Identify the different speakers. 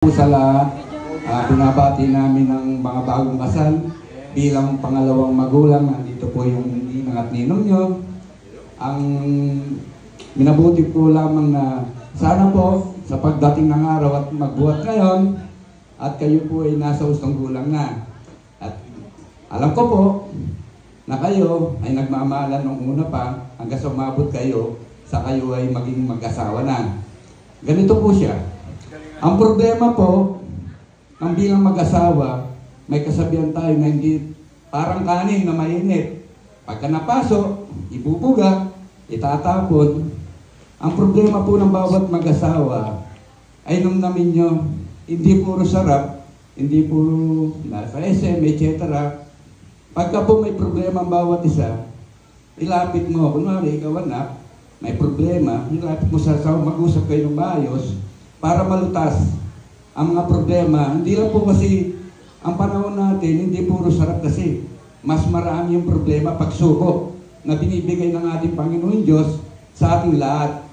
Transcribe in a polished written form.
Speaker 1: Po sa lahat, binabati namin ng mga bagong kasal bilang pangalawang magulang. Nandito po yung ninang at ninong nyo. Ang minabuti po lamang na sana po sa pagdating ng araw at magbuhat ngayon at kayo po ay nasa ustong gulang na. At alam ko po na kayo ay nagmamahalan nung una pa hanggang sa umabot kayo sa kayo ay maging mag-asawa na. Ganito po siya. Ang problema po, ang bilang mag-asawa, may kasabihan tayo na hindi parang kanin na mainit. Pagka napasok, ibubuga, itatapon. Ang problema po ng bawat mag-asawa ay nung namin nyo, hindi puro sarap, hindi puro nasa SM, etc. Pagka po may problema ang bawat isa, ilapit mo, kunwari ikaw anak, may problema, ilapit mo sa asawa, mag-usap kayo ng maayos, para malutas ang mga problema. Hindi lang po kasi ang panahon natin, hindi puro sarap kasi. Mas marami yung problema, pagsubok na binibigay ng ating Panginoon Diyos sa ating lahat.